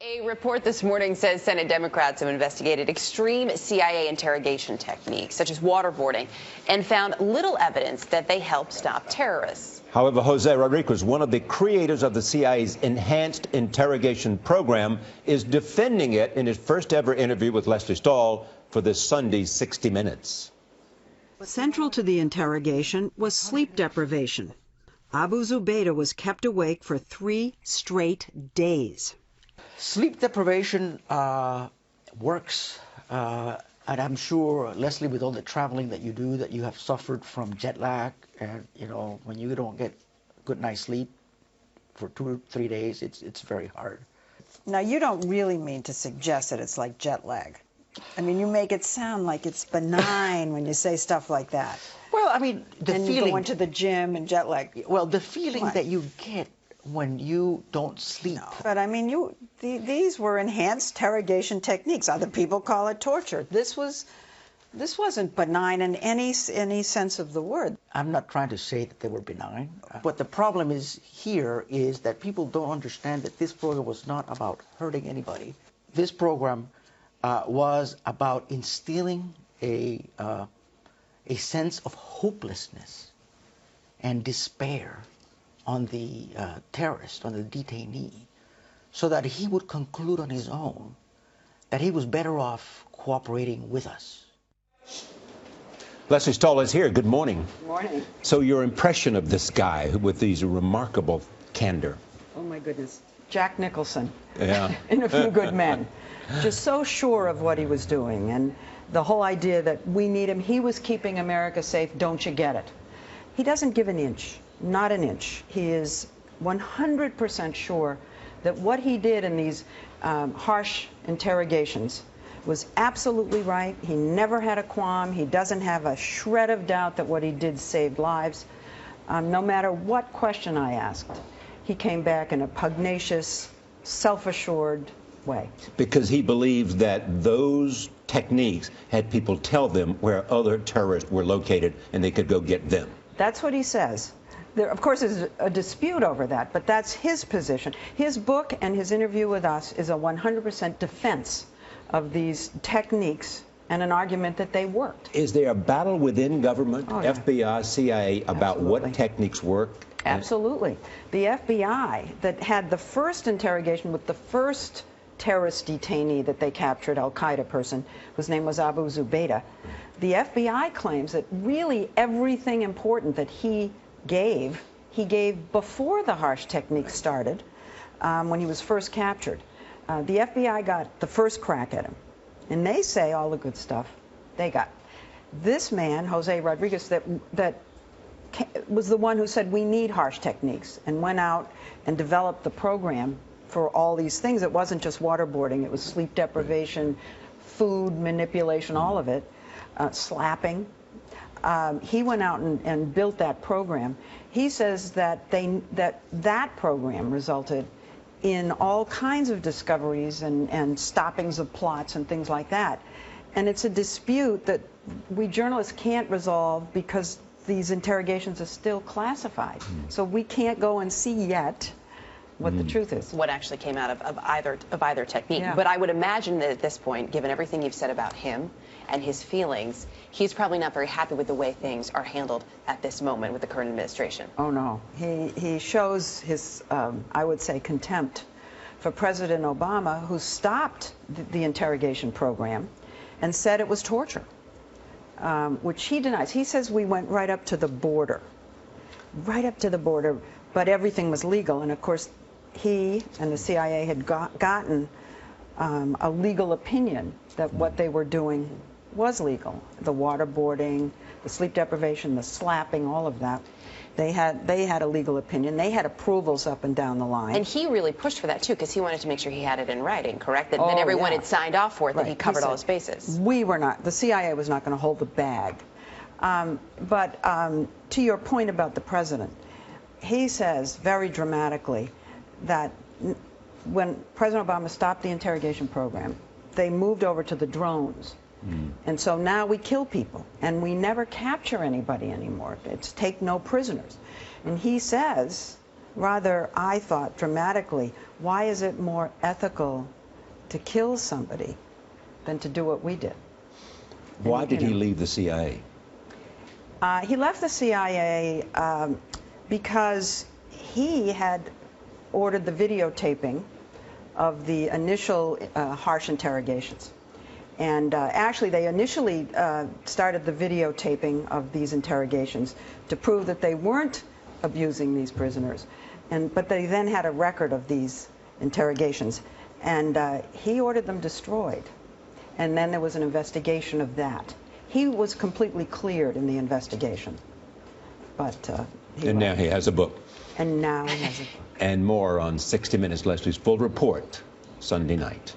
A report this morning says Senate Democrats have investigated extreme CIA interrogation techniques, such as waterboarding, and found little evidence that they help stop terrorists. However, Jose Rodriguez, one of the creators of the CIA's enhanced interrogation program, is defending it in his first ever interview with Leslie Stahl for this Sunday's 60 Minutes. Central to the interrogation was sleep deprivation. Abu Zubaydah was kept awake for 3 straight days. Sleep deprivation works, and I'm sure, Leslie, with all the traveling that you do, that you have suffered from jet lag, and when you don't get a good night's sleep for 2 or 3 days, it's very hard. Now, you don't really mean to suggest that it's like jet lag. I mean, you make it sound like it's benign when you say stuff like that. Well, I mean, you go into the gym and jet lag. Well, the feeling that you get when you don't sleep. No, but I mean, these were enhanced interrogation techniques. Other people call it torture. This wasn't benign in any sense of the word. I'm not trying to say that they were benign, but the problem is that people don't understand that this program was not about hurting anybody. This program was about instilling a sense of hopelessness and despair on the terrorist, on the detainee, so that he would conclude on his own that he was better off cooperating with us. Leslie Stahl is here. Good morning. Good morning. So your impression of this guy with these remarkable candor? Oh, my goodness. Jack Nicholson. Yeah. In A Few Good Men. Just so sure of what he was doing, and the whole idea that we need him. He was keeping America safe. Don't you get it? He doesn't give an inch. Not an inch. He is 100% sure that what he did in these harsh interrogations was absolutely right. He never had a qualm. He doesn't have a shred of doubt that what he did saved lives. No matter what question I asked, he came back in a pugnacious, self-assured way. Because he believes that those techniques had people tell them where other terrorists were located and they could go get them. That's what he says. There, of course, is a dispute over that, but that's his position. His book and his interview with us is a 100% defense of these techniques and an argument that they worked. Is there a battle within government, FBI, CIA, about what techniques work? Absolutely. The FBI that had the first interrogation with the first terrorist detainee that they captured, al-Qaeda person, whose name was Abu Zubaydah, the FBI claims that really everything important that he gave before the harsh techniques started, when he was first captured. The FBI got the first crack at him, and they say all the good stuff they got. This man, Jose Rodriguez, that was the one who said we need harsh techniques, and went out and developed the program for all these things. It wasn't just waterboarding, it was sleep deprivation, food manipulation, all of it, slapping. He went out and built that program. He says that that program resulted in all kinds of discoveries and stoppings of plots and things like that. And it's a dispute that we journalists can't resolve because these interrogations are still classified. So we can't go and see yet what the truth is. What actually came out of either technique. Yeah. But I would imagine that at this point, given everything you've said about him and his feelings, he's probably not very happy with the way things are handled at this moment with the current administration. Oh, no. He shows his, I would say, contempt for President Obama, who stopped the interrogation program and said it was torture, which he denies. He says we went right up to the border, but everything was legal. And, of course, he and the CIA had gotten a legal opinion that what they were doing was legal. The waterboarding, the sleep deprivation, the slapping, all of that. They had a legal opinion. They had approvals up and down the line. And he really pushed for that, too, because he wanted to make sure he had it in writing, correct? That everyone had signed off for it, that he covered all his bases. We were not. The CIA was not going to hold the bag. But to your point about the president, he says very dramatically that when President Obama stopped the interrogation program, they moved over to the drones. And so now we kill people, and we never capture anybody anymore. It's take no prisoners. And he says rather, I thought, dramatically, why is it more ethical to kill somebody than to do what we did? Why did he leave the CIA? He left the CIA because he had ordered the videotaping of the initial harsh interrogations. And actually, they initially started the videotaping of these interrogations to prove that they weren't abusing these prisoners. But they then had a record of these interrogations. And he ordered them destroyed. And then there was an investigation of that. He was completely cleared in the investigation. But now he has a book. And now he has a book. And more on 60 Minutes, Leslie's full report, Sunday night.